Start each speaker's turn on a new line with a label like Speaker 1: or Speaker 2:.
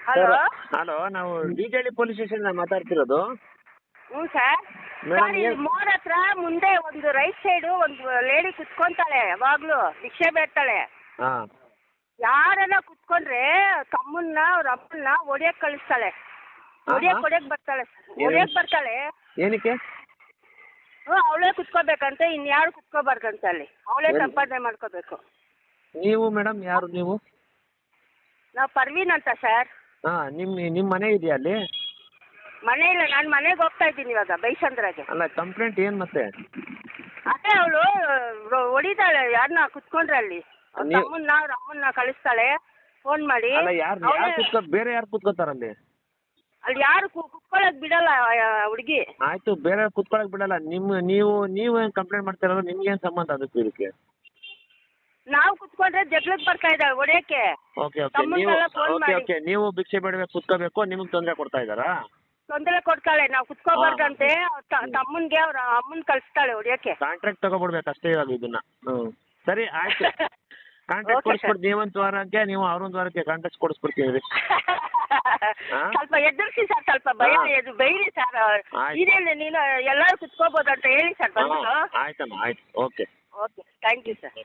Speaker 1: Hello.
Speaker 2: Hello, ನಾವು DJ Halli police station ಮಾತಾಡ್ತಿರೋದು.
Speaker 1: ಹ್ಞೂ ಸರ್.
Speaker 2: ಮೇಡಮ್,
Speaker 1: ಸರ್ ಇಲ್ಲಿ ಮೋರ್ ಹತ್ರ ಮುಂದೆ ಒಂದು ರೈಟ್ ಸೈಡು ಒಂದು ಲೇಡಿ ಕುತ್ಕೊಂತಾಳೆ, ಯಾವಾಗಲೂ ಭಿಕ್ಷೆ ಬೇಡ್ತಾಳೆ.
Speaker 2: ಹಾಂ.
Speaker 1: ಯಾರನ್ನ ಕುತ್ಕೊಂಡ್ರೆ ತಮ್ಮನ್ನ ಅವ್ರ ಅಮ್ಮನ್ನ ಹೊಡಿಯಕ್ಕೆ ಕಳಿಸ್ತಾಳೆ. ಹೊಡಿಯಕ್ಕೆ ಬರ್ತಾಳೆ. ಹೊಡಿಯಕ್ಕೆ ಬರ್ತಾಳೆ.
Speaker 2: ಏನಕ್ಕೆ?
Speaker 1: ಅವಳೇ ಕುತ್ಕೋಬೇಕಂತೆ, ಇನ್ಯಾರು ಕುತ್ಕೋಬಾರ್ದಂತೆ ಅಲ್ಲಿ. ಅವಳೇ ಸಂಪಾದನೆ ಮಾಡ್ಕೋಬೇಕು.
Speaker 2: ನೀವು ಮೇಡಮ್ ಯಾರು ನೀವು?
Speaker 1: ನಾವು ಪರ್ವೀನ್ ಅಂತ ಸರ್.
Speaker 2: ಹಾಂ, ನಿಮ್ಮ ಮನೆ ಇದೆಯಾ ಅಲ್ಲಿ?
Speaker 1: ಮನೆ ಇಲ್ಲ, ನಾನು ಮನೆಗೆ ಹೋಗ್ತಾ ಇದ್ದೀನಿ ಇವಾಗ ಬೈಸಂದ್ರಾಗೆ.
Speaker 2: ಅಲ್ಲ, ಕಂಪ್ಲೇಂಟ್ ಏನು ಮತ್ತೆ?
Speaker 1: ಅದೇ ಅವಳು ಹೊಡಿತಾಳೆ ಯಾರನ್ನ ಕುತ್ಕೊಂಡ್ರೆ ಅಲ್ಲಿ. ತಮ್ಮನ್ನ ಅವ್ರ ಅಮ್ಮನ್ನ ಕಳಿಸ್ತಾಳೆ ಫೋನ್ ಮಾಡಿ.
Speaker 2: ಅಲ್ಲ, ಬೇರೆ ಯಾರು ಕುತ್ಕೋತಾರಲ್ಲಿ?
Speaker 1: ಅಲ್ಲಿ ಯಾರು ಕುತ್ಕೊಳಕ್ ಬಿಡಲ್ಲ ಹುಡುಗಿ.
Speaker 2: ಆಯ್ತು, ಬೇರೆ ಕುತ್ಕೊಳಕ್ ಬಿಡಲ್ಲ. ನೀವು ಕಂಪ್ಲೇಂಟ್ ಮಾಡ್ತಿರೋದು ನಿಮ್ಗೇನು ಸಂಬಂಧ ಅದಕ್ಕೆ ಇದಕ್ಕೆ?
Speaker 1: ನಾವು ಕುತ್ಕೊಂಡ್ರೆ ಜಗ್ಲಕ್ ಬರ್ತಾ ಇದ್ದಾಳೆ ಹೊಡೆಯಕ್ಕೆ.
Speaker 2: ಓಕೆ ಓಕೆ, ನೀವು ಭಿಕ್ಷೆ ಬೇಡಬೇಕು ಕುತ್ಕೋಬೇಕು, ನಿಮಗೆ ತೊಂದರೆ ಕೊಡ್ತಾ ಇದ್ದಾರಾ?
Speaker 1: ತೊಂದರೆ ಕೊಡ್ತಾಳೆ, ನಾವು ಕುತ್ಕೋಬಾರ್ದಂತೆ. ತಮ್ಮನ್ಗೆ ಅವ್ರ ಅಮ್ಮನ್ ಕಳಿಸ್ತಾಳೆ ಹೊಡಿಯಕ್ಕೆ.
Speaker 2: ಕಾಂಟ್ರಾಕ್ಟ್ ತಗೋಬಿಡ್ಬೇಕು ಅಷ್ಟೇ ಇವಾಗ ಇದನ್ನ. ಸರಿ, ಆಯ್ತು. ಕಾಂಟ್ರಾಕ್ಟ್ ಕೊಡಿಸ್ಬಿಡ್ತೀವಿ. ನೀವೊಂದು ವಾರಕ್ಕೆ, ನೀವು ಅವ್ರೊಂದು ವಾರಕ್ಕೆ ಕಾಂಟ್ರಾಕ್ಟ್ ಕೊಡಿಸ್ಬಿಡ್ತೀವಿ.
Speaker 1: ಸ್ವಲ್ಪ ಎದುರಿಸಿ ಸರ್, ಸ್ವಲ್ಪ ಭಯ ಬೈರಿ ಸರ್. ಇದೇಳಿ ನೀನು ಎಲ್ಲರೂ ಕುತ್ಕೋಬೋದಂತ ಹೇಳಿ ಸರ್ ಬಂದು.
Speaker 2: ಆಯ್ತಮ್ಮ, ಆಯ್ತು. Okay
Speaker 1: thank you sir.